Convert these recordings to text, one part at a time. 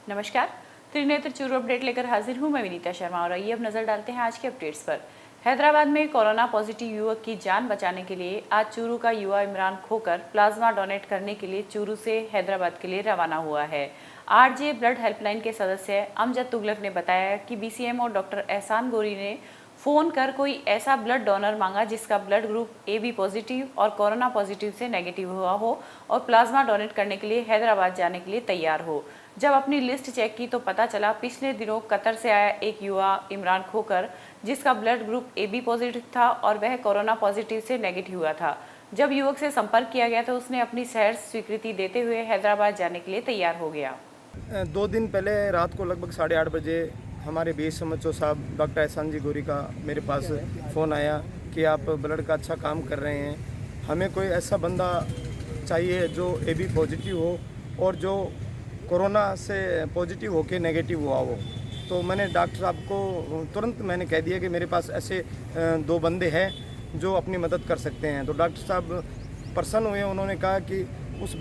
नमस्कार। त्रिनेत्र चूरू अपडेट लेकर हाजिर हूं मैं विनीता शर्मा और आइए अब नजर डालते हैं आज के अपडेट्स पर। हैदराबाद में कोरोना पॉजिटिव युवक की जान बचाने के लिए आज चूरू का युवा इमरान खोकर प्लाज्मा डोनेट करने के लिए चूरू से हैदराबाद के लिए रवाना हुआ है। आरजे ब्लड हेल्पलाइन के सदस्य अमजद तुगलक ने बताया कि बीसीएमओ डॉक्टर एहसान गोरी ने फ़ोन कर कोई ऐसा ब्लड डोनर मांगा जिसका ब्लड ग्रुप AB पॉजिटिव और कोरोना पॉजिटिव से नेगेटिव हुआ हो और प्लाज्मा डोनेट करने के लिए हैदराबाद जाने के लिए तैयार हो। जब अपनी लिस्ट चेक की तो पता चला पिछले दिनों कतर से आया एक युवा इमरान खोकर जिसका ब्लड ग्रुप AB पॉजिटिव था और वह कोरोना पॉजिटिव से नेगेटिव हुआ था। जब युवक से संपर्क किया गया तो उसने अपनी शहर स्वीकृति देते हुए हैदराबाद जाने के लिए तैयार हो गया। 2 दिन पहले रात को लगभग 8:30 बजे हमारे BSMHO साहब डॉक्टर एहसान जी गोरी का मेरे पास फ़ोन आया कि आप ब्लड का अच्छा काम कर रहे हैं, हमें कोई ऐसा बंदा चाहिए जो AB पॉजिटिव हो और जो कोरोना से पॉजिटिव होके नेगेटिव हुआ हो। तो मैंने डॉक्टर साहब को तुरंत मैंने कह दिया कि मेरे पास ऐसे 2 बंदे हैं जो अपनी मदद कर सकते हैं। तो डॉक्टर साहब प्रसन्न हुए, उन्होंने कहा कि उस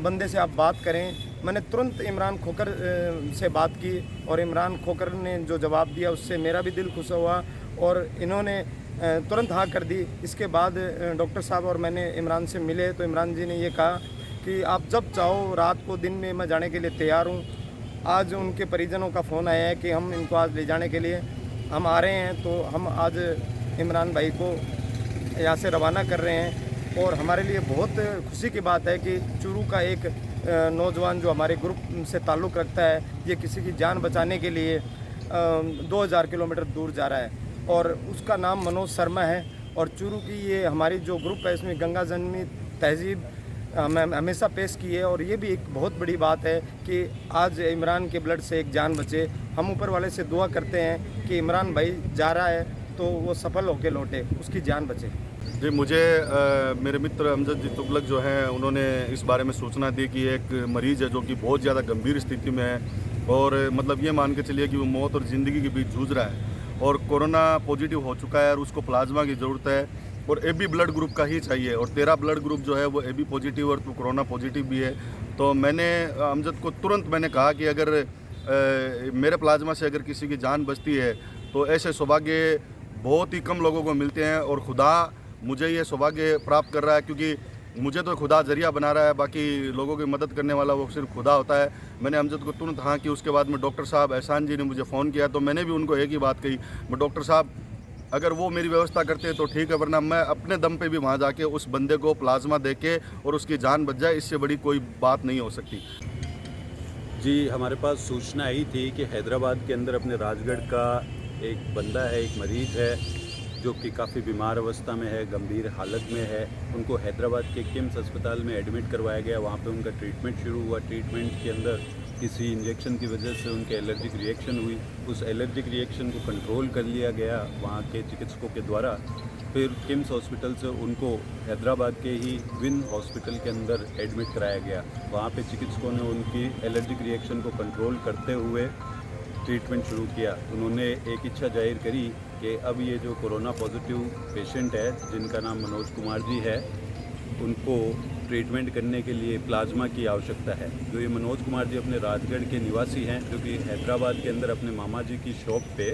बंदे से आप बात करें। मैंने तुरंत इमरान खोकर से बात की और इमरान खोकर ने जो जवाब दिया उससे मेरा भी दिल खुश हुआ और इन्होंने तुरंत हाँ कर दी। इसके बाद डॉक्टर साहब और मैंने इमरान से मिले तो इमरान जी ने ये कहा कि आप जब चाहो रात को दिन में मैं जाने के लिए तैयार हूँ। आज उनके परिजनों का फ़ोन आया है कि हम इनको आज ले जाने के लिए हम आ रहे हैं, तो हम आज इमरान भाई को यहाँ से रवाना कर रहे हैं। और हमारे लिए बहुत खुशी की बात है कि चूरू का एक नौजवान जो हमारे ग्रुप से ताल्लुक़ रखता है, ये किसी की जान बचाने के लिए 2000 किलोमीटर दूर जा रहा है और उसका नाम मनोज शर्मा है। और चूरू की ये हमारी जो ग्रुप है इसमें गंगा जमनी तहजीब हमेशा पेश की है और ये भी एक बहुत बड़ी बात है कि आज इमरान के ब्लड से एक जान बचे। हम ऊपर वाले से दुआ करते हैं कि इमरान भाई जा रहा है तो वो सफल होकर लौटे, उसकी जान बचे। जी, मुझे मेरे मित्र अमजद जी तुगलक जो हैं उन्होंने इस बारे में सूचना दी कि एक मरीज़ है जो कि बहुत ज़्यादा गंभीर स्थिति में है और मतलब ये मान के चलिए कि वो मौत और ज़िंदगी के बीच जूझ रहा है और कोरोना पॉजिटिव हो चुका है और उसको प्लाज्मा की ज़रूरत है और AB ब्लड ग्रुप का ही चाहिए और तेरा ब्लड ग्रुप जो है वो AB पॉजिटिव और तो कोरोना पॉजिटिव भी है। तो मैंने अमजद को तुरंत मैंने कहा कि अगर मेरे प्लाज्मा से अगर किसी की जान बचती है तो ऐसे सौभाग्य बहुत ही कम लोगों को मिलते हैं और खुदा मुझे ये सौभाग्य प्राप्त कर रहा है क्योंकि मुझे तो खुदा जरिया बना रहा है, बाकी लोगों की मदद करने वाला वो सिर्फ खुदा होता है। मैंने अमजद को तुरंत हाँ की। उसके बाद में डॉक्टर साहब एहसान जी ने मुझे फ़ोन किया तो मैंने भी उनको एक ही बात कही, मैं डॉक्टर साहब अगर वो मेरी व्यवस्था करते हैं तो ठीक है, वरना मैं अपने दम पे भी वहाँ जाके उस बंदे को प्लाज्मा दे के और उसकी जान बच जाए, इससे बड़ी कोई बात नहीं हो सकती। जी, हमारे पास सूचना आई थी कि हैदराबाद के अंदर अपने राजगढ़ का एक बंदा है, एक मरीज़ है जो कि काफ़ी बीमार अवस्था में है, गंभीर हालत में है। उनको हैदराबाद के किम्स अस्पताल में एडमिट करवाया गया। वहाँ पे उनका ट्रीटमेंट शुरू हुआ। ट्रीटमेंट के अंदर किसी इंजेक्शन की वजह से उनके एलर्जिक रिएक्शन हुई। उस एलर्जिक रिएक्शन को कंट्रोल कर लिया गया वहाँ के चिकित्सकों के द्वारा। फिर किम्स हॉस्पिटल से उनको हैदराबाद के ही विन हॉस्पिटल के अंदर एडमिट कराया गया। वहाँ पे चिकित्सकों ने उनकी एलर्जिक रिएक्शन को कंट्रोल करते हुए ट्रीटमेंट शुरू किया। उन्होंने एक इच्छा जाहिर करी कि अब ये जो कोरोना पॉजिटिव पेशेंट है जिनका नाम मनोज कुमार जी है, उनको ट्रीटमेंट करने के लिए प्लाज्मा की आवश्यकता है। जो ये मनोज कुमार जी अपने राजगढ़ के निवासी हैं जो कि हैदराबाद के अंदर अपने मामा जी की शॉप पे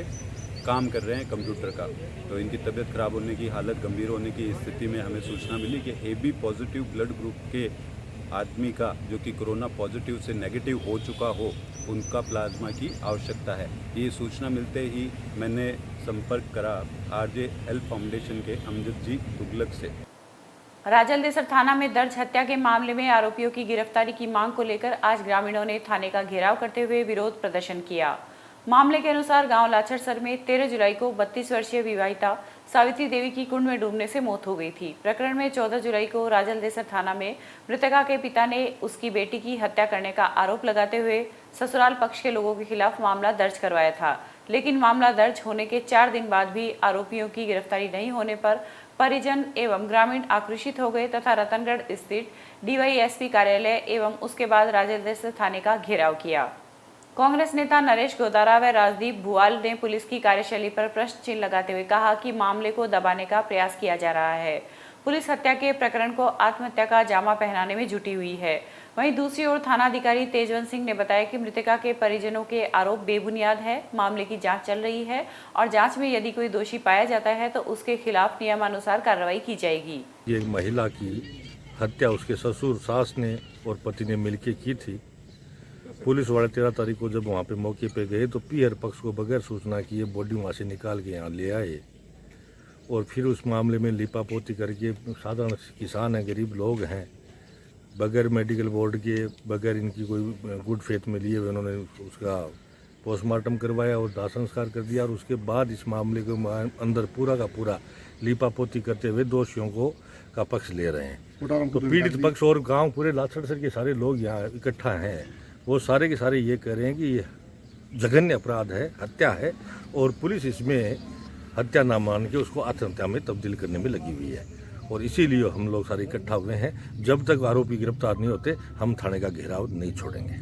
काम कर रहे हैं कंप्यूटर का। तो इनकी तबीयत ख़राब होने की, हालत गंभीर होने की स्थिति में हमें सूचना मिली कि AB पॉजिटिव ब्लड ग्रुप के आदमी का जो कि कोरोना पॉजिटिव से नेगेटिव हो चुका हो, उनका प्लाज्मा की आवश्यकता है। ये सूचना मिलते ही मैंने संपर्क करा RJ हेल्प फाउंडेशन के अमजद जी तुगलक से। राजलदेसर थाना में दर्ज हत्या के मामले में आरोपियों की गिरफ्तारी की मांग को लेकर आज ग्रामीणों ने थाने का घेराव करते हुए विरोध प्रदर्शन किया। मामले के अनुसार गांव लाछड़सर में 13 जुलाई को 32 वर्षीय विवाहिता सावित्री देवी की कुंड में डूबने से मौत हो गई थी। प्रकरण में 14 जुलाई को राजलदेसर थाना में मृतका के पिता ने उसकी बेटी की हत्या करने का आरोप लगाते हुए ससुराल पक्ष के लोगों के खिलाफ मामला दर्ज करवाया था, लेकिन मामला दर्ज होने के 4 दिन बाद भी आरोपियों की गिरफ्तारी नहीं होने पर परिजन एवं ग्रामीण आक्रोशित हो गए तथा रतनगढ़ स्थित DYSP कार्यालय एवं उसके बाद राजलदेसर थाने का घेराव किया। कांग्रेस नेता नरेश गोदारा व राजदीप भुआल ने पुलिस की कार्यशैली पर प्रश्न चिन्ह लगाते हुए कहा कि मामले को दबाने का प्रयास किया जा रहा है। पुलिस हत्या के प्रकरण को आत्महत्या का जामा पहनाने में जुटी हुई है। वहीं दूसरी ओर थानाधिकारी तेजवंत सिंह ने बताया कि मृतका के परिजनों के आरोप बेबुनियाद है। मामले की जांच चल रही है और जांच में यदि कोई दोषी पाया जाता है तो उसके खिलाफ नियमानुसार कार्रवाई की जाएगी। ये महिला की हत्या उसके ससुर, सास ने और पति ने मिलकर की थी। पुलिस वाले 13 तारीख को जब वहाँ पे मौके पे गए तो पीहर पक्ष को बगैर सूचना किए बॉडी वहाँ से निकाल के यहाँ ले आए और फिर उस मामले में लिपापोती करके, साधारण किसान हैं, गरीब लोग हैं, बगैर मेडिकल बोर्ड के, बगैर इनकी कोई गुड फेथ में लिए हुए उन्होंने उसका पोस्टमार्टम करवाया और दाह संस्कार कर दिया और उसके बाद इस मामले के अंदर पूरा का पूरा लिपापोती करते हुए दोषियों को का पक्ष ले रहे हैं। तो पीड़ित पक्ष और गांव पूरे लाछड़सर के सारे लोग यहाँ इकट्ठा हैं, वो सारे के सारे ये कह रहे हैं कि ये जघन्य अपराध है, हत्या है और पुलिस इसमें हत्या ना मान के उसको आत्महत्या में तब्दील करने में लगी हुई है और इसीलिए हम लोग सारे इकट्ठा हुए हैं। जब तक आरोपी गिरफ्तार नहीं होते हम थाने का घेराव नहीं छोड़ेंगे।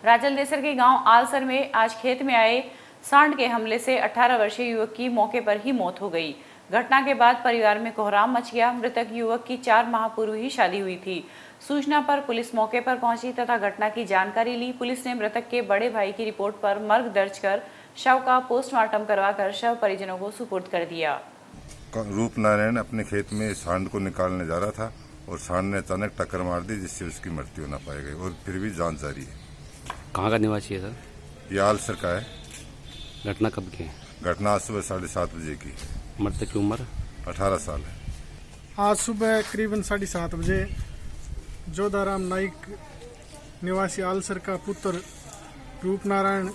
राजलदेसर के गांव आलसर में आज खेत में आए सांड के हमले से 18 वर्षीय युवक की मौके पर ही मौत हो गई। घटना के बाद परिवार में कोहराम मच गया। मृतक युवक की 4 माह पूर्व ही शादी हुई थी। सूचना पर पुलिस मौके पर पहुंची तथा घटना की जानकारी ली। पुलिस ने मृतक के बड़े भाई की रिपोर्ट पर मर्ग दर्ज कर शव का पोस्टमार्टम करवाकर शव परिजनों को सुपुर्द कर दिया। रूप नारायण अपने खेत में सांड को निकालने जा रहा था और सांड ने अचानक टक्कर मार दी जिससे उसकी मृत्यु न पाई गई और फिर भी जांच जारी है। कहाँ का निवासी है सर? ये आलसर का है। घटना कब की है? घटना आज सुबह 7:30 बजे की। मृतक की उम्र 18 साल है। आज सुबह करीबन 7:30 बजे जोधाराम नाइक निवासी आलसर का पुत्र रूप नारायण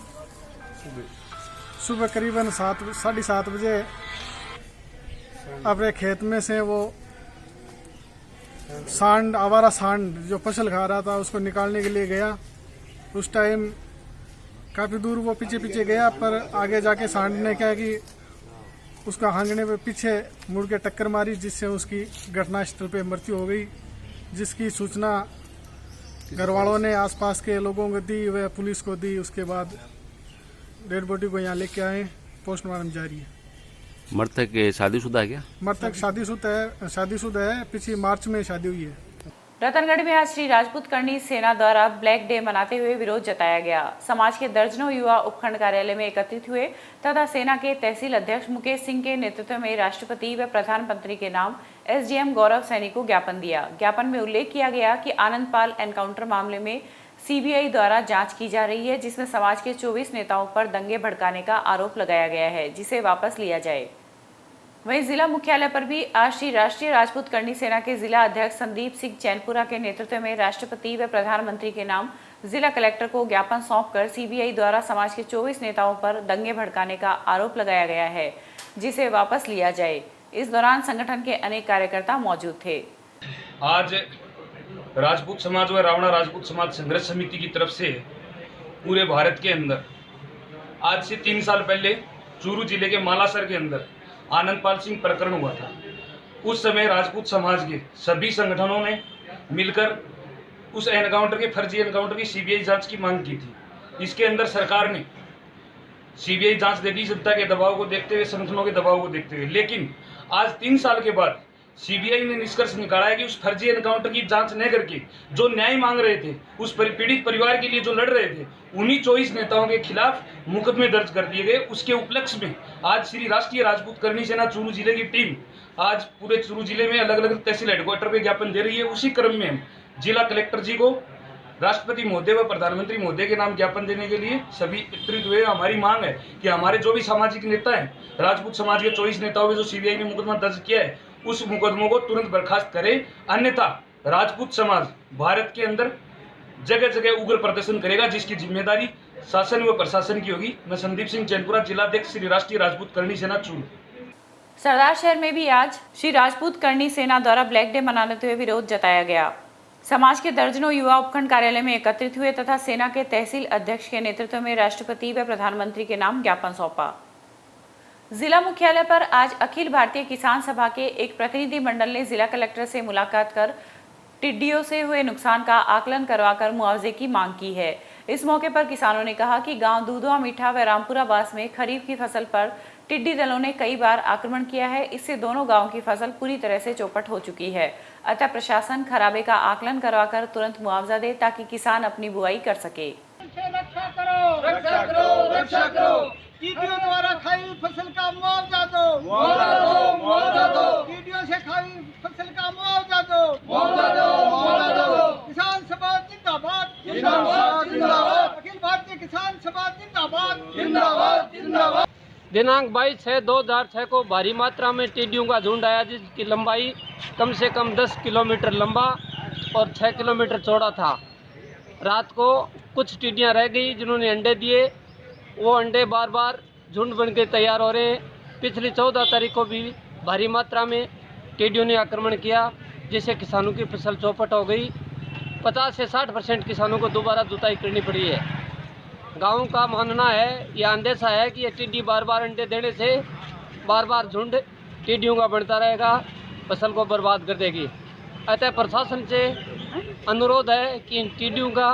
सुबह करीबन 7:30 बजे अपने खेत में से वो सांड, आवारा सांड जो फसल खा रहा था उसको निकालने के लिए गया। उस टाइम काफ़ी दूर वो पीछे पीछे गया पर आगे जाके सांड ने क्या कि उसका हांगने पे पीछे मुड़ के टक्कर मारी जिससे उसकी घटनास्थल पे मृत्यु हो गई। जिसकी सूचना घर वालों ने आसपास के लोगों को दी, वह पुलिस को दी। उसके बाद डेड बॉडी को यहाँ लेके आए, पोस्टमार्टम जारी है। मृतक शादीशुदा है क्या? मृतक शादीशुदा है, पिछली मार्च में शादी हुई है। रतनगढ़ में आज श्री राजपूत करनी सेना द्वारा ब्लैक डे मनाते हुए विरोध जताया गया। समाज के दर्जनों युवा उपखंड कार्यालय में एकत्रित हुए तथा सेना के तहसील अध्यक्ष मुकेश सिंह के नेतृत्व में राष्ट्रपति व प्रधानमंत्री के नाम एसडीएम गौरव सैनी को ज्ञापन दिया। ज्ञापन में उल्लेख किया गया कि आनंदपाल एनकाउंटर मामले में सीबीआई द्वारा जांच की जा रही है, जिसमें समाज के 24 नेताओं पर दंगे भड़काने का आरोप लगाया गया है, जिसे वापस लिया जाए। वहीं जिला मुख्यालय पर भी आज श्री राष्ट्रीय राजपूत करनी सेना के जिला अध्यक्ष संदीप सिंह चैनपुरा के नेतृत्व में राष्ट्रपति व प्रधानमंत्री के नाम जिला कलेक्टर को ज्ञापन सौंपकर सीबीआई द्वारा समाज के 24 नेताओं पर दंगे भड़काने का आरोप लगाया गया है, जिसे वापस लिया जाए। इस दौरान संगठन के अनेक कार्यकर्ता मौजूद थे। आज राजपूत समाज व रावणा राजपूत समाज संघर्ष समिति की तरफ से पूरे भारत के अंदर आज से 3 साल पहले चूरू जिले के मालासर के अंदर आनंदपाल सिंह प्रकरण हुआ था। उस समय राजपूत समाज के सभी संगठनों ने मिलकर उस एनकाउंटर के फर्जी एनकाउंटर की सीबीआई जांच की मांग की थी। इसके अंदर सरकार ने सीबीआई जांच दे दी जनता के दबाव को देखते हुए, संगठनों के दबाव को देखते हुए। लेकिन आज 3 साल के बाद सीबीआई ने निष्कर्ष निकाला है कि उस फर्जी एनकाउंटर की जांच न करके जो न्याय मांग रहे थे, उस पीड़ित परिवार के लिए जो लड़ रहे थे, उन्हीं 24 नेताओं के खिलाफ मुकदमे दर्ज कर दिए गए। उसके उपलक्ष्य में आज श्री राष्ट्रीय राजपूत करनी सेना चूरू जिले की टीम आज पूरे चूरू जिले में अलग अलग तहसील हेडक्वार्टर पे ज्ञापन दे रही है। उसी क्रम में हम जिला कलेक्टर जी को राष्ट्रपति महोदय व प्रधानमंत्री महोदय के नाम ज्ञापन देने के लिए सभी एकत्रित हुए। हमारी मांग है कि हमारे जो भी सामाजिक नेता हैं, राजपूत समाज के 24 नेताओं पे जो सीबीआई ने मुकदमा दर्ज किया है, उस मुकदमों को तुरंत बर्खास्त करे, अन्यथा राजपूत समाज भारत के अंदर जगह जगह उग्र प्रदर्शन करेगा, जिसकी जिम्मेदारी शासन व प्रशासन की होगी। मैं संदीप सिंह चैनपुरा, जिलाध्यक्ष श्री राष्ट्रीय राजपूत करनी सेना चूरू। सरदार शहर में भी आज श्री राजपूत करनी सेना द्वारा ब्लैक डे मनाते हुए विरोध जताया गया। समाज के दर्जनों युवा उपखंड कार्यालय में एकत्रित हुए तथा सेना के तहसील अध्यक्ष के नेतृत्व में राष्ट्रपति व प्रधानमंत्री के नाम ज्ञापन सौंपा। जिला मुख्यालय पर आज अखिल भारतीय किसान सभा के एक प्रतिनिधि मंडल ने जिला कलेक्टर से मुलाकात कर टिड्डियों से हुए नुकसान का आकलन करवाकर मुआवजे की मांग की है। इस मौके पर किसानों ने कहा कि गांव दूधवा मीठा व रामपुरा बास में खरीफ की फसल पर टिड्डी दलों ने कई बार आक्रमण किया है। इससे दोनों गांवों की फसल पूरी तरह से चौपट हो चुकी है। अतः प्रशासन खराबे का आकलन करवाकर तुरंत मुआवजा दे ताकि किसान अपनी बुआई कर सके। रक्षा करो, रक्षा करो, रक्षा करो। कीड़ियों द्वारा खाई फसल का मुआवजा दो, मुआवजा दो, मुआवजा दो। कीड़ियों से खाई फसल का मुआवजा दो, मुआवजा दो, मुआवजा दो। किसान सभा जिंदाबाद, जिंदाबाद, जिंदाबाद। अखिल भारतीय किसान सभा जिंदाबाद, जिंदाबाद, जिंदाबाद। दिनांक 22/6/2006 को भारी मात्रा में टिड्डियों का झुंड आया, जिसकी लंबाई कम से कम 10 किलोमीटर लंबा और 6 किलोमीटर चौड़ा था। रात को कुछ टिड्डियां रह गई जिन्होंने अंडे दिए। वो अंडे बार बार झुंड बन के तैयार हो रहे हैं। पिछली 14 तारीख को भी भारी मात्रा में टिड्डियों ने आक्रमण किया, जिससे किसानों की फसल चौपट हो गई। 50 से 60% किसानों को दोबारा जुताई करनी पड़ी है। गाँव का मानना है या अंदेशा है कि ये टिड्डी बार बार अंडे देने से बार बार झुंड टिड्डियों का बढ़ता रहेगा, फसल को बर्बाद कर देगी। अतः प्रशासन से अनुरोध है कि इन टिड्डियों का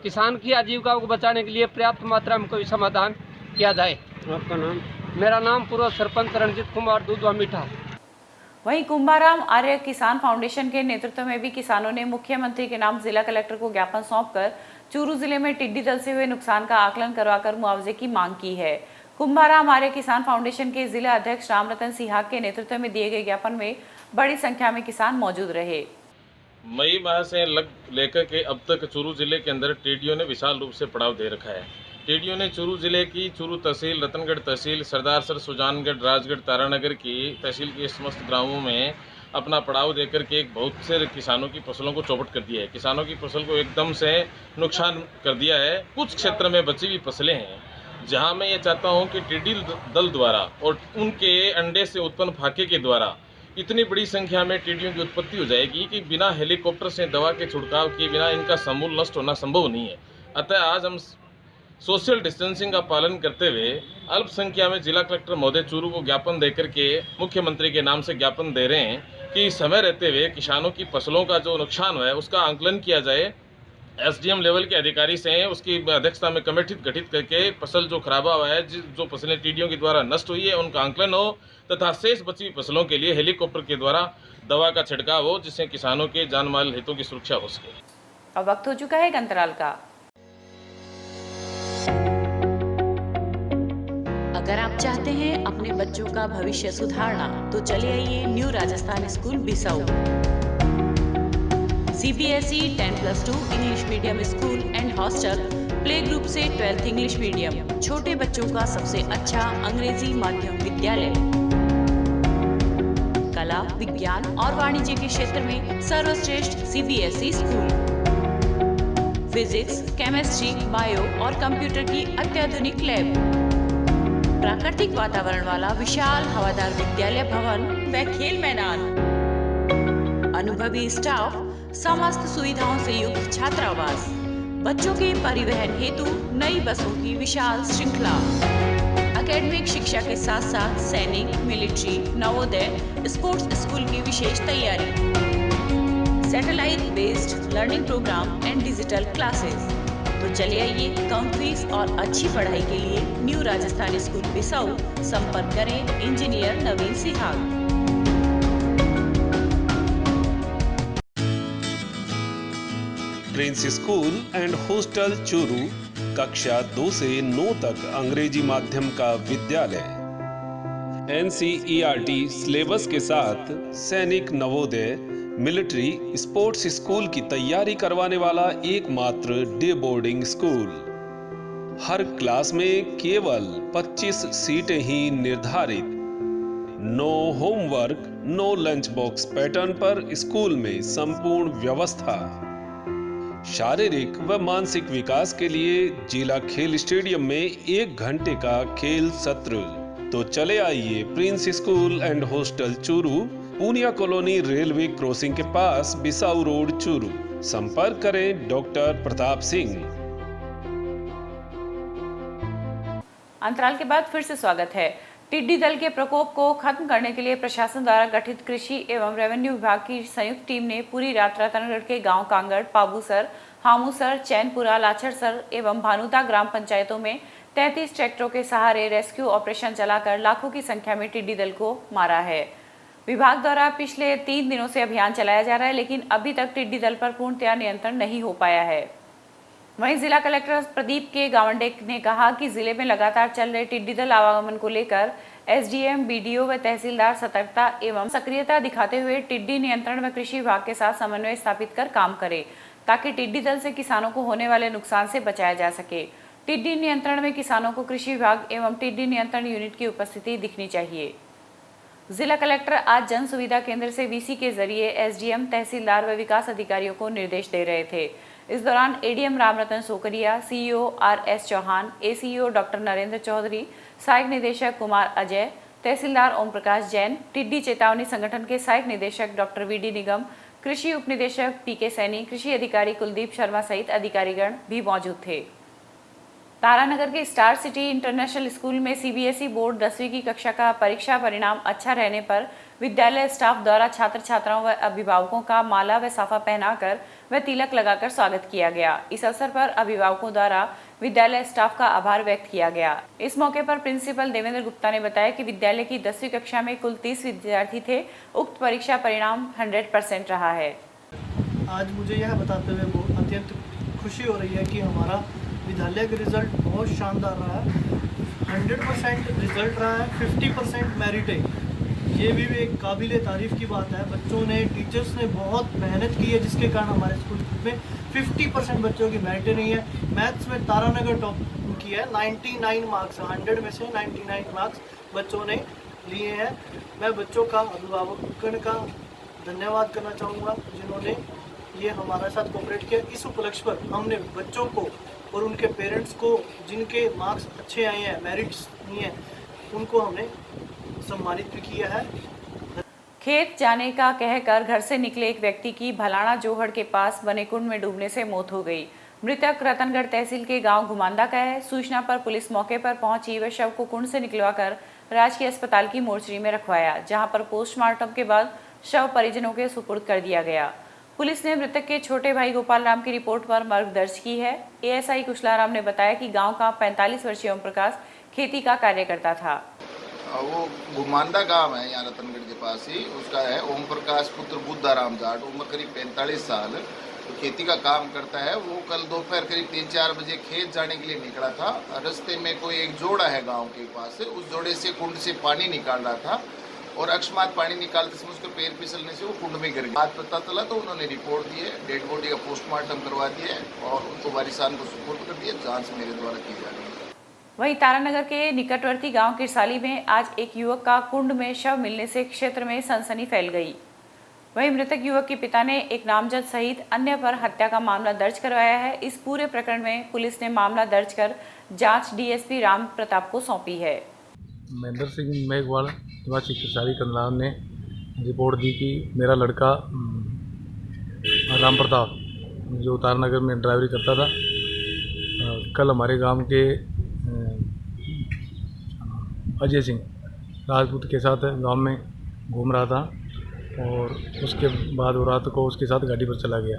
किसान की आजीविका को बचाने के लिए पर्याप्त मात्रा में कोई समाधान किया जाए। आपका नाम? मेरा नाम पूर्व सरपंच रणजीत कुमार दूधवा मीठा। वहीं कुंभाराम आर्य किसान फाउंडेशन के नेतृत्व में भी किसानों ने मुख्यमंत्री के नाम जिला कलेक्टर को ज्ञापन सौंपकर चूरू जिले में टिड्डी दल से हुए नुकसान का आकलन करवाकर मुआवजे की मांग की है। कुंभाराम आर्य किसान फाउंडेशन के जिला अध्यक्ष रामरतन सिहाग के नेतृत्व में दिए गए ज्ञापन में बड़ी संख्या में किसान मौजूद रहे। मई माह से लेकर के अब तक चूरू जिले के अंदर टिड्डियों ने विशाल रूप से पड़ाव दे रखा है। टिड्डियों ने चूरू जिले की चूरू तहसील, रतनगढ़ तहसील, सरदारसर, सुजानगढ़, राजगढ़, तारानगर की तहसील के समस्त ग्रामों में अपना पड़ाव देकर के बहुत से किसानों की फसलों को चौपट कर दिया है। किसानों की फसल को एकदम से नुकसान कर दिया है। कुछ क्षेत्र में बची हुई फसलें हैं जहां मैं ये चाहता हूं कि टिड्डी दल द्वारा और उनके अंडे से उत्पन्न फाके के द्वारा इतनी बड़ी संख्या में टिड्डियों की उत्पत्ति हो जाएगी कि बिना हेलीकॉप्टर से दवा के छिड़काव किए बिना इनका समूल नष्ट होना संभव नहीं है। अतः आज हम सोशल डिस्टेंसिंग का पालन करते हुए अल्प संख्या में जिला कलेक्टर महोदय चूरू को ज्ञापन देकर के मुख्यमंत्री के नाम से ज्ञापन दे रहे हैं कि समय रहते हुए किसानों की फसलों का जो नुकसान हुआ है उसका आंकलन किया जाए। एसडीएम लेवल के अधिकारी से उसकी अध्यक्षता में कमेटी गठित करके फसल जो खराबा हुआ है, जो फसलें टिड्डियों के द्वारा नष्ट हुई है, उनका आंकलन हो तथा शेष बची हुई फसलों के लिए हेलीकॉप्टर के द्वारा दवा का छिड़काव हो, जिससे किसानों के जान माल हितों की सुरक्षा हो सके। अब वक्त हो चुका है एक अंतराल का। अगर आप चाहते हैं अपने बच्चों का भविष्य सुधारना तो चले आइए new Rajasthan school Bisau. CBSE 10+2 English medium school and hostel, play group से 12th इंग्लिश मीडियम, छोटे बच्चों का सबसे अच्छा अंग्रेजी माध्यम विद्यालय। कला, विज्ञान और वाणिज्य के क्षेत्र में सर्वश्रेष्ठ CBSE school. Physics, chemistry, bio और कंप्यूटर की अत्याधुनिक लैब। प्राकृतिक वातावरण वाला विशाल हवादार विद्यालय भवन व खेल मैदान। अनुभवी स्टाफ, समस्त सुविधाओं से युक्त छात्रावास, बच्चों के परिवहन हेतु नई बसों की विशाल श्रृंखला। एकेडमिक शिक्षा के साथ साथ सैनिक, मिलिट्री, नवोदय, स्पोर्ट्स स्कूल की विशेष तैयारी। Satellite based learning program and digital classes. तो चले आइए कम फीस और अच्छी पढ़ाई के लिए न्यू राजस्थान स्कूल बिसाऊ। संपर्क करें engineer Naveen Sihag. Prince school and hostel Churu, कक्षा 2 से 9 तक अंग्रेजी माध्यम का विद्यालय। NCERT सिलेबस के साथ सैनिक, नवोदय, मिलिट्री, स्पोर्ट्स स्कूल की तैयारी करवाने वाला एकमात्र डे बोर्डिंग स्कूल। हर क्लास में केवल 25 सीटें ही निर्धारित। No homework, no lunch box pattern पर स्कूल में संपूर्ण व्यवस्था। शारीरिक व मानसिक विकास के लिए जिला खेल स्टेडियम में 1 घंटे का खेल सत्र। तो चले आइए prince school and hostel Churu, Poonia colony, railway crossing के पास, बिसाऊ रोड, चूरू। संपर्क करें डॉक्टर प्रताप सिंह। अंतराल के बाद फिर से स्वागत है। टिड्डी दल के प्रकोप को खत्म करने के लिए प्रशासन द्वारा गठित कृषि एवं रेवेन्यू विभाग की संयुक्त टीम ने पूरी रात रतनगढ़ के गांव कांगड़, पाबूसर, हामूसर, चैनपुरा, लाछड़सर एवं भानुता ग्राम पंचायतों में 33 ट्रैक्टरों के सहारे रेस्क्यू ऑपरेशन चलाकर लाखों की संख्या में टिड्डी दल को मारा है। विभाग द्वारा पिछले 3 दिनों से अभियान चलाया जा रहा है, लेकिन अभी तक टिड्डी दल पर पूर्णतया नियंत्रण नहीं हो पाया है। वहीं जिला कलेक्टर प्रदीप के गावंडे ने कहा कि जिले में लगातार चल रहे टिड्डी दल आवागमन को लेकर एसडीएम, बीडीओ व तहसीलदार सतर्कता एवं सक्रियता दिखाते हुए टिड्डी नियंत्रण में कृषि विभाग के साथ समन्वय स्थापित कर काम करे, ताकि टिड्डी दल से किसानों को होने वाले नुकसान से बचाया जा सके। टिड्डी नियंत्रण में किसानों को कृषि विभाग एवं टिड्डी नियंत्रण यूनिट की उपस्थिति दिखनी चाहिए। जिला कलेक्टर आज जन सुविधा केंद्र से वीसी के जरिए एसडीएम, तहसीलदार व विकास अधिकारियों को निर्देश दे रहे थे। इस दौरान ADM Ramratan Sokaria, CEO RS Chauhan, ACEO doctor Narendra Chaudhary, सहायक निदेशक कुमार अजय, तहसीलदार ओम प्रकाश जैन, टिड्डी चेतावनी संगठन के सहायक निदेशक डॉक्टर वीडी निगम, कृषि उप निदेशक पीके सैनी, कृषि अधिकारी कुलदीप शर्मा सहित अधिकारीगण भी मौजूद थे। तारानगर के स्टार सिटी इंटरनेशनल स्कूल में सीबीएसई बोर्ड 10वीं की कक्षा का परीक्षा परिणाम अच्छा रहने पर विद्यालय स्टाफ द्वारा छात्र छात्राओं व अभिभावकों का माला व साफा पहनाकर व तिलक लगाकर स्वागत किया गया। इस अवसर पर अभिभावकों द्वारा विद्यालय स्टाफ का आभार व्यक्त किया गया। इस मौके पर प्रिंसिपल देवेंद्र गुप्ता ने बताया कि विद्यालय की 10वीं कक्षा में कुल 30 विद्यार्थी थे। उक्त परीक्षा परिणाम 100% रहा है। आज मुझे यह बताते हुए बहुत अत्यंत खुशी हो रही है कि हमारा विद्यालय का रिजल्ट बहुत शानदार रहा है। 100% रिजल्ट रहा है, 50% मेरिट है। ये भी एक काबिल तारीफ़ की बात है। बच्चों ने, टीचर्स ने बहुत मेहनत की है, जिसके कारण हमारे स्कूल में 50% बच्चों की मेरिट नहीं है। मैथ्स में तारानगर टॉप की है, 99 मार्क्स, 100 में से 99 मार्क्स बच्चों ने लिए हैं। मैं बच्चों का, अभिभावकगण का धन्यवाद करना चाहूँगा, जिन्होंने ये हमारे साथ कोऑपरेट किया। इस उपलक्ष्य पर हमने बच्चों को और उनके पेरेंट्स को, जिनके मार्क्स अच्छे आए हैं, मेरिट्स नहीं हैं, उनको हमने सम्मानित भी किया है। खेत जाने का कहकर घर से निकले एक व्यक्ति की भलाना जोहड़ के पास बने कुंड में डूबने से मौत हो गई। मृतक रतनगढ़ तहसील के गांव घुमांदा का है। सूचना पर पुलिस मौके पर पहुंची व शव को कुंड से निकलवाकर राजकीय अस्पताल की मोर्चरी में रखवाया, जहां पर पोस्टमार्टम के बाद शव परिजनों के सुपुर्द कर दिया गया। पुलिस ने मृतक के छोटे भाई गोपाल राम की रिपोर्ट पर मर्ग दर्ज की है। एएसआई कुशलाराम ने बताया कि गांव का 45 वर्षीय ओम प्रकाश खेती का कार्य करता था। वो घुमांदा गांव है, यहाँ रतनगढ़ के पास ही। उसका है ओम प्रकाश पुत्र बुद्धाराम जाट, उम्र करीब 45 साल। तो खेती का काम करता है। वो कल दोपहर करीब 3-4 बजे खेत जाने के लिए निकला था। रास्ते में कोई एक जोड़ा है गाँव के पास, उस जोड़े से कुंड से पानी निकाल रहा था और अकस्मात पानी निकालते समय उसके पैर फिसलने से वो कुंड में गिर गया। बात पता चला तो उन्होंने रिपोर्ट दी है, डेड बॉडी का पोस्टमार्टम करवा दिया है और उनको वारिसान को सुपुर्द कर दिया। जांच मेरे द्वारा की जा रही है। वहीं तारानगर के निकटवर्ती गांव किरसाली में आज एक युवक का कुंड में शव मिलने से क्षेत्र में सनसनी फैल गई। वहीं मृतक युवक के पिता ने एक नामजद सहित अन्य पर हत्या का मामला दर्ज करवाया है। इस पूरे प्रकरण में पुलिस ने मामला दर्ज कर जांच डीएसपी राम प्रताप को सौंपी है। महेंद्र सिंह मेघवाल निवासी किरसाली कंदलान ने रिपोर्ट दी कि मेरा लड़का राम प्रताप, जो तारानगर में ड्राइवरी करता था, कल हमारे गांव के अजय सिंह राजपूत के साथ गांव में घूम रहा था और उसके बाद वो रात को उसके साथ गाड़ी पर चला गया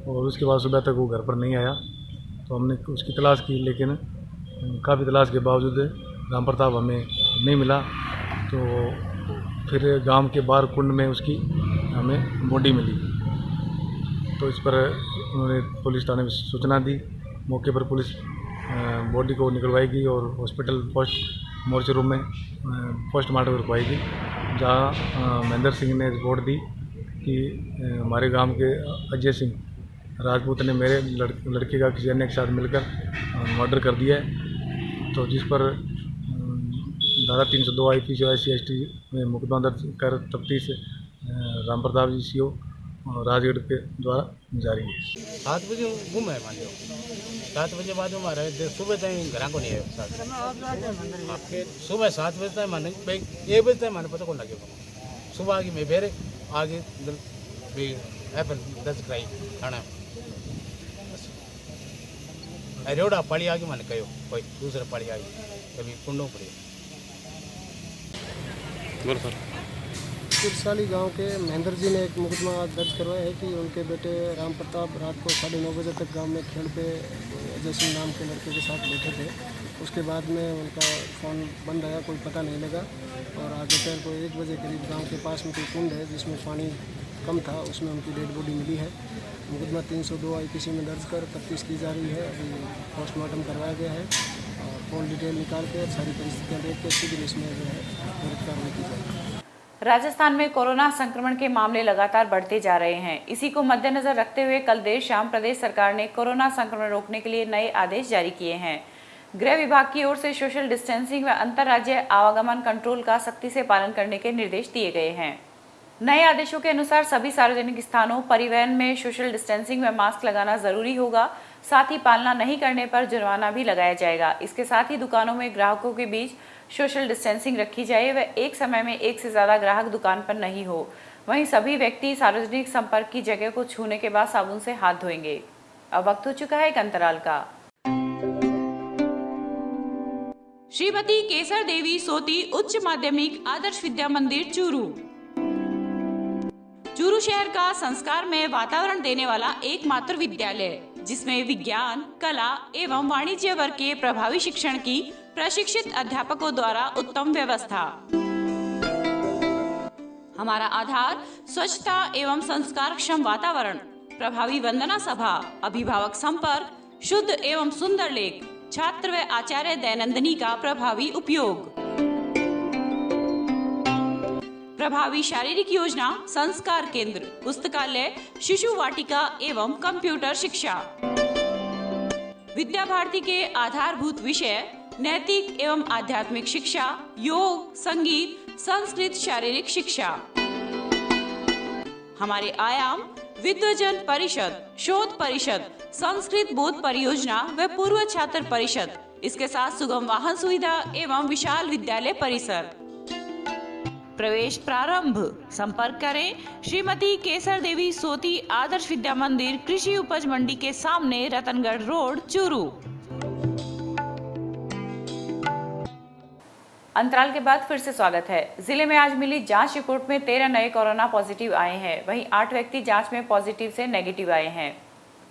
और उसके बाद सुबह तक वो घर पर नहीं आया। तो हमने उसकी तलाश की, लेकिन काफ़ी तलाश के बावजूद राम प्रताप हमें नहीं मिला। तो फिर गांव के बाहर कुंड में उसकी हमें बॉडी मिली। तो इस पर उन्होंने पुलिस थाने में सूचना दी। मौके पर पुलिस बॉडी को निकलवाएगी और हॉस्पिटल मोर्चरी में पोस्टमार्टम करवाएगी, जहां महेंद्र सिंह ने रिपोर्ट दी कि हमारे गांव के अजय सिंह राजपूत ने मेरे लड़के का किसी अन्य के साथ मिलकर मर्डर कर दिया है। तो जिस पर धारा 302 IPC SC/ST में मुकदमा दर्ज कर तफ्तीश राम प्रताप जी CO राजगढ़ के द्वारा जारी है। 7 बजे गुम है, मान लो 7 बजे बाद में हमारे सुबह तक घर को नहीं है। आपके सुबह 7 बजे तक माने 1 बजे तक माने पता कौन लगे। सुबह आगे मैं फिर आगे एफआईआर दर्ज कराई थाना अरेड़ा पाड़ी आगे माने कहो कोई दूसरा पाड़ी आगे कभी कुंडों पड़ी। किरसाली गांव के महेंद्र जी ने एक मुकदमा दर्ज करवाया है कि उनके बेटे राम प्रताप रात को 9:30 बजे तक गांव में खेल पे अजय सिंह नाम के लड़के के साथ बैठे थे उसके बाद में उनका फ़ोन बंद आया, कोई पता नहीं लगा। और आगे फिर कोई 1 बजे करीब गांव के पास में कोई कुंड है जिसमें पानी कम था, उसमें उनकी डेड बॉडी मिली है। मुकदमा 302 IPC में दर्ज कर तफ्तीश की जा रही है। अभी पोस्टमार्टम करवाया गया है और फुल डिटेल निकाल के सारी परिस्थितियाँ देख के सिविल इसमें जो है त्वरित कार्रवाई की जाएगी। राजस्थान में कोरोना संक्रमण के मामले लगातार बढ़ते जा रहे हैं। इसी को मद्देनजर रखते हुए कल देर शाम प्रदेश सरकार ने कोरोना संक्रमण रोकने के लिए नए आदेश जारी किए हैं। गृह विभाग की ओर से सोशल डिस्टेंसिंग व अंतर्राज्यीय आवागमन कंट्रोल का सख्ती से पालन करने के निर्देश दिए गए हैं। नए आदेशों के अनुसार सभी सार्वजनिक स्थानों, परिवहन में सोशल डिस्टेंसिंग व मास्क लगाना जरूरी होगा। साथ ही पालना नहीं करने पर जुर्माना भी लगाया जाएगा। इसके साथ ही दुकानों में ग्राहकों के बीच सोशल डिस्टेंसिंग रखी जाए व एक समय में एक से ज्यादा ग्राहक दुकान पर नहीं हो। वहीं सभी व्यक्ति सार्वजनिक संपर्क की जगह को छूने के बाद साबुन से हाथ धोएंगे। अब वक्त हो चुका है एक अंतराल का। श्रीमती केसर देवी सोती उच्च माध्यमिक आदर्श विद्या मंदिर चूरू। चूरू शहर का संस्कार में वातावरण देने वाला एकमात्र विद्यालय, जिसमें विज्ञान, कला एवं वाणिज्य वर्ग के प्रभावी शिक्षण की प्रशिक्षित अध्यापकों द्वारा उत्तम व्यवस्था। हमारा आधार स्वच्छता एवं संस्कारक्षम वातावरण, प्रभावी वंदना सभा, अभिभावक संपर्क, शुद्ध एवं सुंदर लेख, छात्र व आचार्य दैनंदिनी का प्रभावी उपयोग, प्रभावी शारीरिक योजना, संस्कार केंद्र, पुस्तकालय, शिशु वाटिका एवं कंप्यूटर शिक्षा। विद्या भारती के आधारभूत विषय नैतिक एवं आध्यात्मिक शिक्षा, योग, संगीत, संस्कृत शारीरिक शिक्षा। हमारे आयाम विद्वजन परिषद, शोध परिषद, संस्कृत बोध परियोजना व पूर्व छात्र परिषद। इसके साथ सुगम वाहन सुविधा एवं विशाल विद्यालय परिसर। प्रवेश प्रारंभ। संपर्क करें श्रीमती केसर देवी सोती आदर्श विद्या मंदिर, कृषि उपज मंडी के सामने, रतनगढ़ रोड, चूरू। अंतराल के बाद फिर से स्वागत है। जिले में आज मिली जांच रिपोर्ट में 13 नए कोरोना पॉजिटिव आए हैं। वहीं 8 व्यक्ति जांच में पॉजिटिव से नेगेटिव आए हैं।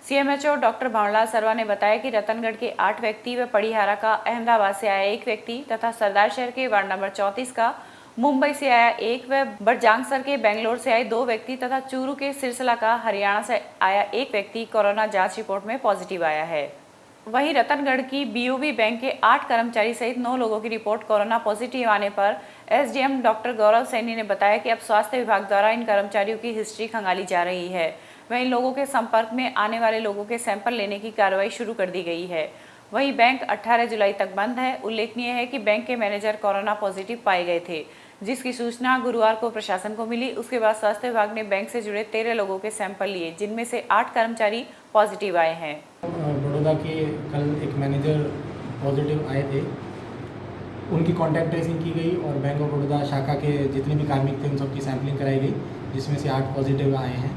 CMHO डॉक्टर भंवरलाल सर्मा ने बताया कि रतनगढ़ के 8 व्यक्ति व पड़िहारा का अहमदाबाद से आया 1 व्यक्ति तथा सरदार शहर के वार्ड नंबर 34 का मुंबई से आया 1 व बरजांगसर के बेंगलोर से आए 2 व्यक्ति तथा चूरू के सिरसला का हरियाणा से आया 1 व्यक्ति कोरोना जांच रिपोर्ट में पॉजिटिव आया है। वहीं रतनगढ़ की BOB बैंक के 8 कर्मचारी सहित 9 लोगों की रिपोर्ट कोरोना पॉजिटिव आने पर SDM डॉक्टर गौरव सैनी ने बताया कि अब स्वास्थ्य विभाग द्वारा इन कर्मचारियों की हिस्ट्री खंगाली जा रही है। वहीं लोगों के संपर्क में आने वाले लोगों के सैंपल लेने की कार्रवाई शुरू कर दी गई है। वहीं बैंक 18 जुलाई तक बंद है। उल्लेखनीय है कि बैंक के मैनेजर कोरोना पॉजिटिव पाए गए थे, जिसकी सूचना गुरुवार को प्रशासन को मिली। उसके बाद स्वास्थ्य विभाग ने बैंक से जुड़े 13 लोगों के सैंपल लिए, जिनमें से 8 कर्मचारी पॉजिटिव आए हैं। बड़ौदा के कल एक मैनेजर पॉजिटिव आए थे, उनकी कॉन्टैक्ट ट्रेसिंग की गई और बैंक ऑफ बड़ौदा शाखा के जितने भी कार्मिक थे उन सबकी सैंपलिंग कराई गई, जिसमें से 8 पॉजिटिव आए हैं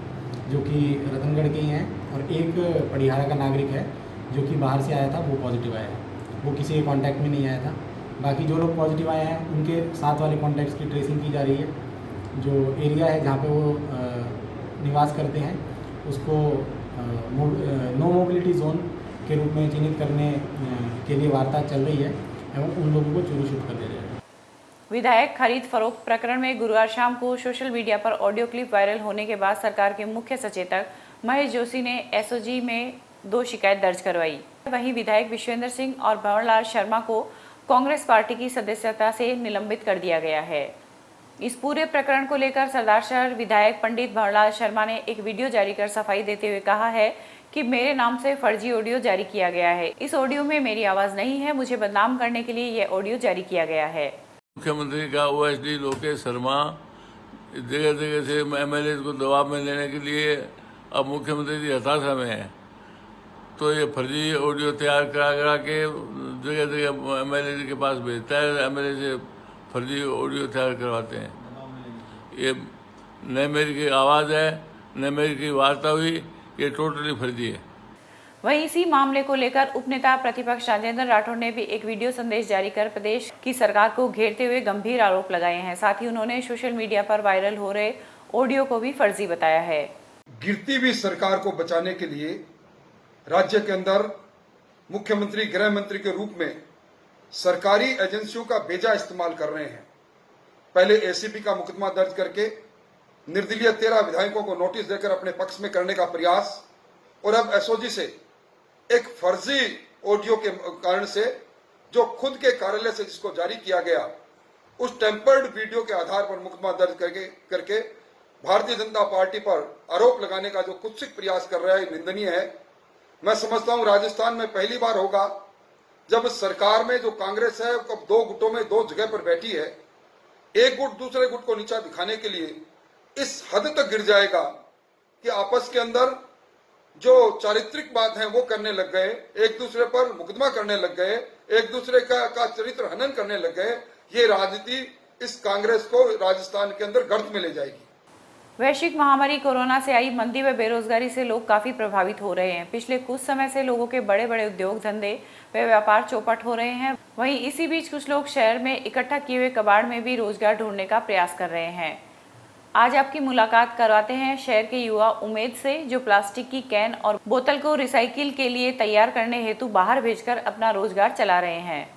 जो कि रतनगढ़ के ही हैं और एक पड़िहारा का नागरिक है जो कि बाहर से आया था, वो पॉजिटिव आया है। वो किसी के कॉन्टैक्ट में नहीं आया था। बाकी जो लोग पॉजिटिव आए हैं उनके साथ वाले कॉन्टैक्ट्स की ट्रेसिंग की जा रही है। जो एरिया है जहाँ पे वो निवास करते हैं उसको नो मोबिलिटी जोन के रूप में चिन्हित करने के लिए वार्ता चल रही है एवं उन लोगों को चूरू शिफ्ट कर दिया जाएगा। विधायक खरीद फरोख्त प्रकरण में गुरुवार शाम को सोशल मीडिया पर ऑडियो क्लिप वायरल होने के बाद सरकार के मुख्य सचेतक महेश जोशी ने SOG में 2 शिकायत दर्ज करवाई। वहीं विधायक विश्वेंद्र सिंह और भंवरलाल शर्मा को कांग्रेस पार्टी की सदस्यता से निलंबित कर दिया गया है। इस पूरे प्रकरण को लेकर सरदार शहर विधायक पंडित भंवरलाल शर्मा ने एक वीडियो जारी कर सफाई देते हुए कहा है कि मेरे नाम से फर्जी ऑडियो जारी किया गया है। इस ऑडियो में मेरी आवाज नहीं है, मुझे बदनाम करने के लिए यह ऑडियो जारी किया गया है। मुख्यमंत्री का OSD लोकेश शर्मा जगह जगह से MLA को दबाव में लेने के लिए अब मुख्यमंत्री की हताशा में है, तो ये फर्जी ऑडियो तैयार करा के जगह जगह MLA के पास भेजता है। MLA से फर्जी ऑडियो तैयार करवाते हैं। ये न मेरी की आवाज़ है न मेरी की वार्ता हुई, ये टोटली फर्जी है। वहीं इसी मामले को लेकर उपनेता प्रतिपक्ष राजेंद्र राठौड़ ने भी एक वीडियो संदेश जारी कर प्रदेश की सरकार को घेरते हुए गंभीर आरोप लगाए हैं। साथ ही उन्होंने सोशल मीडिया पर वायरल हो रहे ऑडियो को भी फर्जी बताया है। गिरती हुई सरकार को बचाने के लिए राज्य के अंदर मुख्यमंत्री गृह मंत्री के रूप में सरकारी एजेंसियों का बेजा इस्तेमाल कर रहे हैं। पहले एसीपी का मुकदमा दर्ज करके निर्दलीय 13 विधायकों को नोटिस देकर अपने पक्ष में करने का प्रयास, और अब एसओजी से एक फर्जी ऑडियो के कारण से जो खुद के कार्यालय से जिसको जारी किया गया, उस टेम्पर्ड वीडियो के आधार पर मुकदमा दर्ज करके भारतीय जनता पार्टी पर आरोप लगाने का जो कुत्सित प्रयास कर रहा है, निंदनीय है। मैं समझता हूं राजस्थान में पहली बार होगा जब सरकार में जो कांग्रेस है वो 2 गुटों में 2 जगह पर बैठी है, एक गुट दूसरे गुट को नीचा दिखाने के लिए इस हद तक गिर जाएगा कि आपस के अंदर जो चारित्रिक बात है वो करने लग गए, एक दूसरे पर मुकदमा करने लग गए, एक दूसरे का चरित्र हनन करने लग गए। ये राजनीति इस कांग्रेस को राजस्थान के अंदर गर्त में ले जाएगी। वैश्विक महामारी कोरोना से आई मंदी व बेरोजगारी से लोग काफी प्रभावित हो रहे हैं। पिछले कुछ समय से लोगों के बड़े बड़े उद्योग धंधे व व्यापार चौपट हो रहे हैं। वहीं इसी बीच कुछ लोग शहर में इकट्ठा किए हुए कबाड़ में भी रोजगार ढूंढने का प्रयास कर रहे हैं। आज आपकी मुलाकात करवाते हैं शहर के युवा उमेद से, जो प्लास्टिक की कैन और बोतल को रिसाइकिल के लिए तैयार करने हेतु बाहर भेजकर अपना रोजगार चला रहे हैं।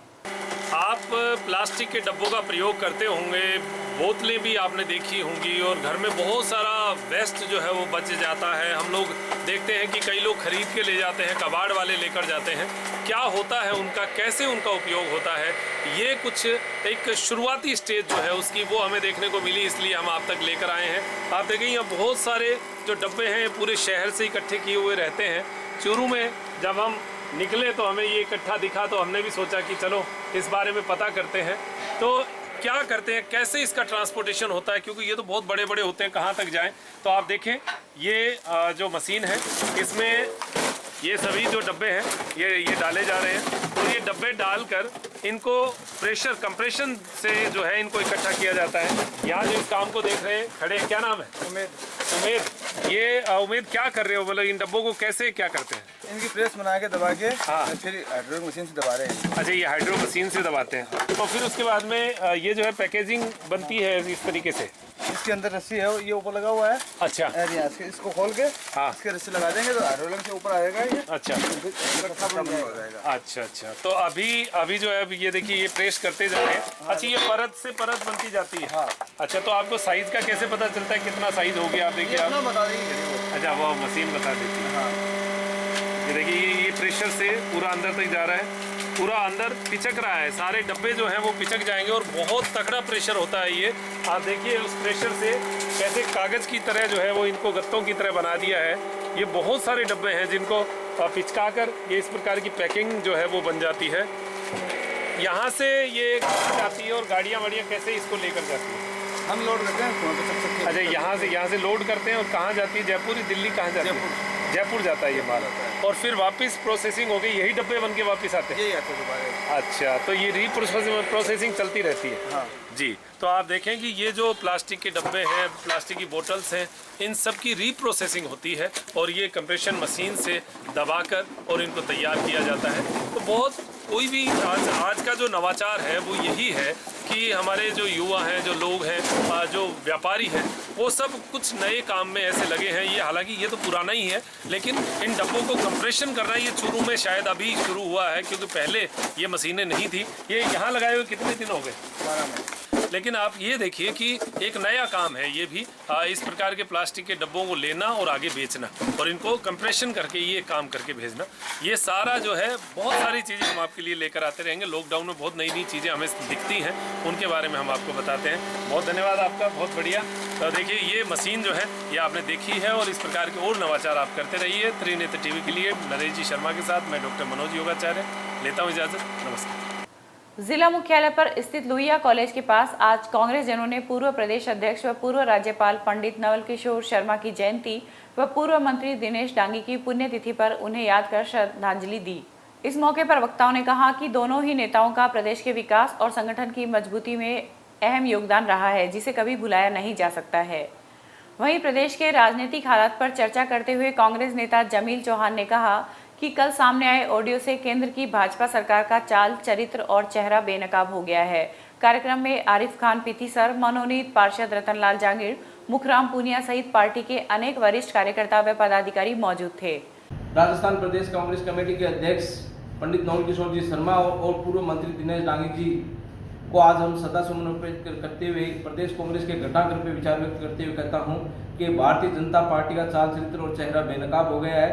आप प्लास्टिक के डब्बों का प्रयोग करते होंगे, बोतलें भी आपने देखी होंगी, और घर में बहुत सारा वेस्ट जो है वो बच जाता है। हम लोग देखते हैं कि कई लोग खरीद के ले जाते हैं, कबाड़ वाले लेकर जाते हैं। क्या होता है उनका, कैसे उनका उपयोग होता है, ये कुछ एक शुरुआती स्टेज जो है उसकी वो हमें देखने को मिली, इसलिए हम आप तक लेकर आए हैं। आप देखें यहाँ बहुत सारे जो डब्बे हैं पूरे शहर से इकट्ठे किए हुए रहते हैं। चूरू में जब हम निकले तो हमें ये इकट्ठा दिखा, तो हमने भी सोचा कि चलो इस बारे में पता करते हैं। तो क्या करते हैं, कैसे इसका ट्रांसपोर्टेशन होता है, क्योंकि ये तो बहुत बड़े बड़े होते हैं, कहाँ तक जाएं। तो आप देखें ये जो मशीन है, इसमें ये सभी जो डब्बे हैं ये डाले जा रहे हैं, और ये डब्बे डालकर इनको प्रेशर कंप्रेशन से जो है इनको इकट्ठा किया जाता है। यहाँ जो इस काम को देख रहे हैं खड़े, क्या नाम है? उमेद। ये उमेद क्या कर रहे हो, मतलब इन डब्बों को कैसे क्या करते हैं? इनकी प्रेस बना के दबा के, हाँ, फिर हाइड्रोलिक मशीन से दबा रहे हैं। अच्छा, ये हाइड्रो मशीन से दबाते हैं, तो फिर उसके बाद में ये जो है पैकेजिंग बनती है इस तरीके से। इसके अंदर रस्सी है, ये ऊपर लगा हुआ है। अच्छा, इसको खोल के, हाँ, इसके रस्सी लगा देंगे तो हाइड्रोलिक से ऊपर आएगा ये। अच्छा, हो जाएगा। अच्छा, तो अभी जो है ये देखिए ये प्रेस करते जा रहे हैं। अच्छा, ये परत से परत बनती जाती है। हाँ। अच्छा, तो आपको साइज का कैसे पता चलता है कितना साइज हो गया? आप देखिए, आप बता देंगे। अच्छा, वो मशीन बता देती है। ये देखिए ये प्रेशर से पूरा अंदर तक जा रहा है, पूरा अंदर पिचक रहा है, सारे डब्बे जो हैं वो पिचक जाएंगे, और बहुत तगड़ा प्रेशर होता है ये। आप देखिए उस प्रेशर से कैसे कागज़ की तरह जो है वो इनको गत्तों की तरह बना दिया है। ये बहुत सारे डब्बे हैं जिनको पिचका कर ये इस प्रकार की पैकिंग जो है वो बन जाती है। यहाँ से ये जाती है, और गाड़ियाँ वाड़ियाँ कैसे इसको लेकर जाती है? हम लोड करते हैं। अच्छा, यहाँ से लोड करते हैं, और कहाँ जाती है? जयपुर, दिल्ली, कहाँ जाती है? जयपुर जाता है ये माल, और फिर वापस प्रोसेसिंग हो गई, यही डब्बे बन के वापस आते हैं? यही आते हैं दोबारा। अच्छा, तो ये प्रोसेसिंग चलती रहती है। हाँ जी। तो आप देखें कि ये जो प्लास्टिक के डब्बे हैं, प्लास्टिक की बोतल्स हैं, इन सब की रीप्रोसेसिंग होती है, और ये कंप्रेशन मशीन से दबाकर और इनको तैयार किया जाता है। तो बहुत कोई भी आज का जो नवाचार है वो यही है कि हमारे जो युवा हैं, जो लोग हैं, जो व्यापारी हैं, वो सब कुछ नए काम में ऐसे लगे हैं। ये हालांकि ये तो पुराना ही है, लेकिन इन डब्बों को कंप्रेशन करना ये चूरू में शायद अभी शुरू हुआ है, क्योंकि पहले ये मशीनें नहीं थी। ये यहाँ लगाए हुए कितने दिन हो गए? 12 महीने। लेकिन आप ये देखिए कि एक नया काम है ये भी, इस प्रकार के प्लास्टिक के डब्बों को लेना और आगे बेचना, और इनको कंप्रेशन करके ये काम करके भेजना। ये सारा जो है बहुत सारी चीज़ें हम आपके लिए लेकर आते रहेंगे। लॉकडाउन में बहुत नई नई चीज़ें हमें दिखती हैं, उनके बारे में हम आपको बताते हैं। बहुत धन्यवाद आपका, बहुत बढ़िया। तो देखिए ये मशीन जो है ये आपने देखी है, और इस प्रकार के और नवाचार आप करते रहिए। त्रिनेत्र टीवी के लिए नरेश जी शर्मा के साथ मैं डॉक्टर मनोज योगाचार्य लेता हूँ इजाज़त। नमस्कार। जिला मुख्यालय पर स्थित लोहिया कॉलेज के पास आज कांग्रेस जनों ने पूर्व प्रदेश अध्यक्ष व पूर्व राज्यपाल पंडित नवल किशोर शर्मा की जयंती व पूर्व मंत्री दिनेश डांगी की पुण्यतिथि पर उन्हें याद कर श्रद्धांजलि दी। इस मौके पर वक्ताओं ने कहा कि दोनों ही नेताओं का प्रदेश के विकास और संगठन की मजबूती में अहम योगदान रहा है, जिसे कभी भुलाया नहीं जा सकता है। वहीं प्रदेश के राजनीतिक हालात पर चर्चा करते हुए कांग्रेस नेता जमील चौहान ने कहा कि कल सामने आए ऑडियो से केंद्र की भाजपा सरकार का चाल, चरित्र और चेहरा बेनकाब हो गया है। कार्यक्रम में आरिफ खान पिथीसर, मनोनीत पार्षद रतनलाल जांगीर, मुखराम पूनिया सहित पार्टी के अनेक वरिष्ठ कार्यकर्ता व पदाधिकारी मौजूद थे। राजस्थान प्रदेश कांग्रेस कमेटी के अध्यक्ष पंडित नवल किशोर जी शर्मा और पूर्व मंत्री दिनेश डांगी जी को आज हम सदा समर्पित करते हुए प्रदेश कांग्रेस के घटनाक्रम पर विचार व्यक्त करते हुए कहता हूं कि भारतीय जनता पार्टी का चाल चरित्र और चेहरा बेनकाब हो गया है।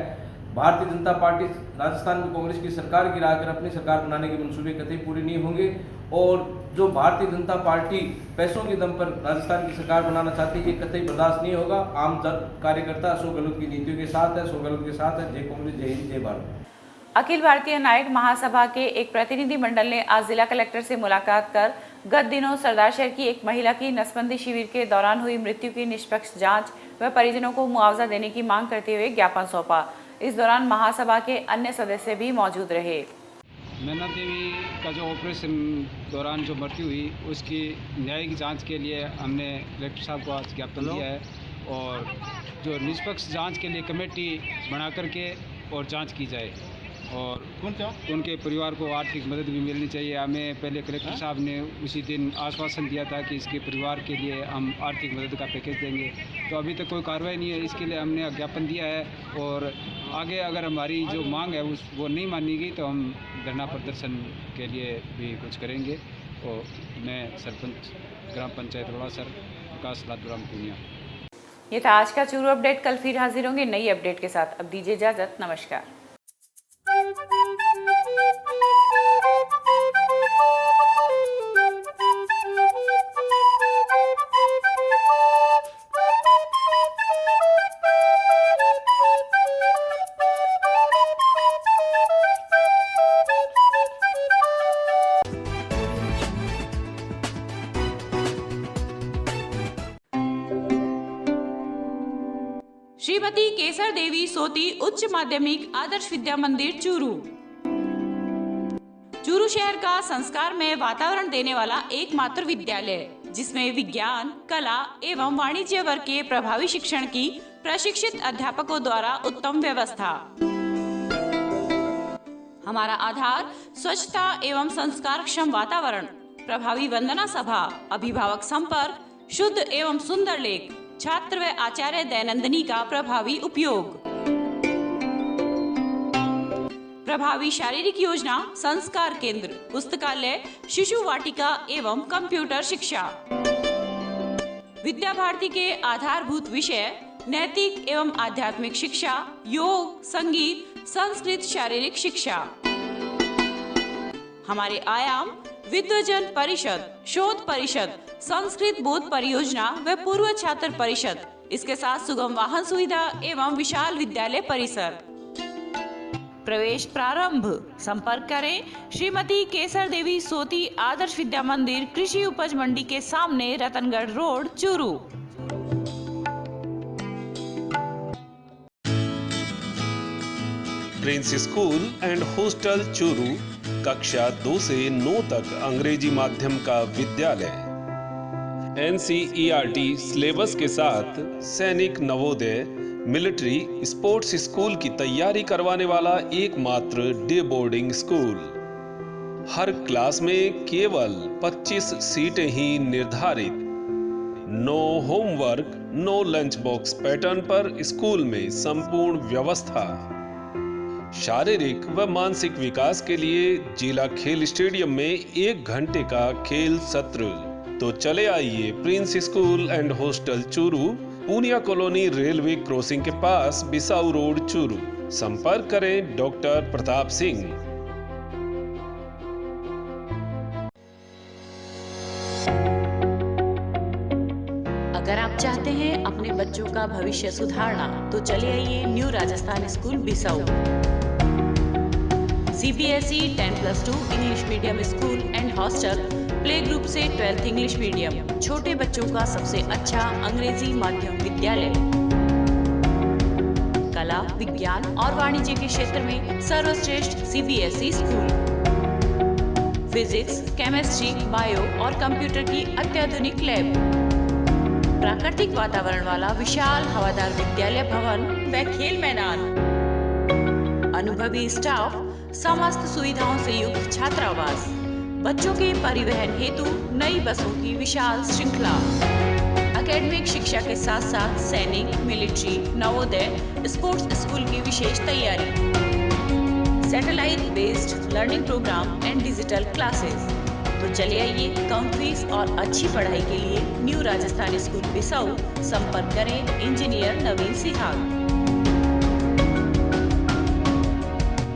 भारतीय जनता पार्टी राजस्थान में कांग्रेस की सरकार गिराकर अपनी सरकार बनाने के मंसूबे कतई पूरे नहीं होंगे और जो भारतीय जनता पार्टी पैसों के दम पर राजस्थान की सरकार बनाना चाहती है ये कतई बर्दाश्त नहीं होगा। आम कार्यकर्ता अशोक गहलोत की नीतियों के साथ है, अशोक गहलोत के साथ है। जय कांग्रेस, जय हिंद, जय भारत। अखिल भारतीय नायक महासभा के एक प्रतिनिधि मंडल ने आज जिला कलेक्टर से मुलाकात कर गत दिनों सरदार शहर की एक महिला की नसबंदी शिविर के दौरान हुई मृत्यु की निष्पक्ष जांच व परिजनों को मुआवजा देने की मांग करते हुए ज्ञापन सौंपा। इस दौरान महासभा के अन्य सदस्य भी मौजूद रहे। नैना देवी का जो ऑपरेशन दौरान जो मृत्यु हुई उसकी न्यायिक जांच के लिए हमने कलेक्टर साहब को आज ज्ञापन दिया है और जो निष्पक्ष जांच के लिए कमेटी बना करके और जांच की जाए और उनके परिवार को आर्थिक मदद भी मिलनी चाहिए। हमें पहले कलेक्टर साहब ने उसी दिन आश्वासन दिया था कि इसके परिवार के लिए हम आर्थिक मदद का पैकेज देंगे, तो अभी तक कोई कार्रवाई नहीं है। इसके लिए हमने ज्ञापन दिया है और आगे अगर हमारी जो मांग है वो नहीं मानी गई तो हम धरना प्रदर्शन के लिए भी कुछ करेंगे। और मैं सरपंच ग्राम पंचायत रोड़ासर विकास लातूराम पूनिया। ये था आज का चूरू अपडेट। कल फिर हाजिर होंगे नई अपडेट के साथ। अब दीजिए इजाजत, नमस्कार। श्रीमती केसर देवी सोती उच्च माध्यमिक आदर्श विद्या मंदिर चूरू। चूरू शहर का संस्कार में वातावरण देने वाला एकमात्र विद्यालय जिसमें विज्ञान, कला एवं वाणिज्य वर्ग के प्रभावी शिक्षण की प्रशिक्षित अध्यापकों द्वारा उत्तम व्यवस्था। हमारा आधार स्वच्छता एवं संस्कारक्षम वातावरण, प्रभावी वंदना सभा, अभिभावक संपर्क, शुद्ध एवं सुंदर लेख, छात्र व आचार्य दैनंदिनी का प्रभावी उपयोग, प्रभावी शारीरिक योजना, संस्कार केंद्र, पुस्तकालय, शिशु वाटिका एवं कंप्यूटर शिक्षा। विद्या भारती के आधारभूत विषय नैतिक एवं आध्यात्मिक शिक्षा, योग, संगीत, संस्कृत शारीरिक शिक्षा। हमारे आयाम विद्वजन परिषद, शोध परिषद, संस्कृत बोध परियोजना व पूर्व छात्र परिषद, इसके साथ सुगम वाहन सुविधा एवं विशाल विद्यालय परिसर। प्रवेश प्रारंभ। संपर्क करें श्रीमती केसर देवी सोती आदर्श विद्या मंदिर, कृषि उपज मंडी के सामने, Ratangarh road, Churu. Prince school and hostel Churu कक्षा 2 से 9 तक अंग्रेजी माध्यम का विद्यालय। NCERT सिलेबस के साथ सैनिक नवोदय मिलिट्री स्पोर्ट्स स्कूल की तैयारी करवाने वाला एकमात्र डे बोर्डिंग स्कूल। हर क्लास में केवल 25 सीटें ही निर्धारित। No homework, no lunch box pattern पर स्कूल में संपूर्ण व्यवस्था। शारीरिक व मानसिक विकास के लिए जिला खेल स्टेडियम में 1 घंटे का खेल सत्र। तो चले आइए prince school and hostel Churu, Poonia colony, railway crossing के पास, बिसाऊ रोड, चूरू। संपर्क करें डॉक्टर प्रताप सिंह। अगर आप चाहते हैं अपने बच्चों का भविष्य सुधारना तो चले आइए new Rajasthan school Bisau. CBSE 10+2 English medium school and hostel, play group से 12th इंग्लिश मीडियम, छोटे बच्चों का सबसे अच्छा अंग्रेजी माध्यम विद्यालय। कला, विज्ञान और वाणिज्य के क्षेत्र में सर्वश्रेष्ठ CBSE school. Physics, chemistry, bio और कंप्यूटर की अत्याधुनिक लैब। प्राकृतिक वातावरण वाला विशाल हवादार विद्यालय भवन व खेल मैदान। अनुभवी स्टाफ, समस्त सुविधाओं से युक्त छात्रावास। बच्चों के परिवहन हेतु नई बसों की विशाल श्रृंखला। एकेडमिक शिक्षा के साथ साथ सैनिक, मिलिट्री, नवोदय, स्पोर्ट्स स्कूल की विशेष तैयारी। Satellite based learning program and digital classes. तो चले आइए कम फीस और अच्छी पढ़ाई के लिए न्यू राजस्थान स्कूल बिसाऊ संपर्क करें इंजीनियर नवीन सिहाग।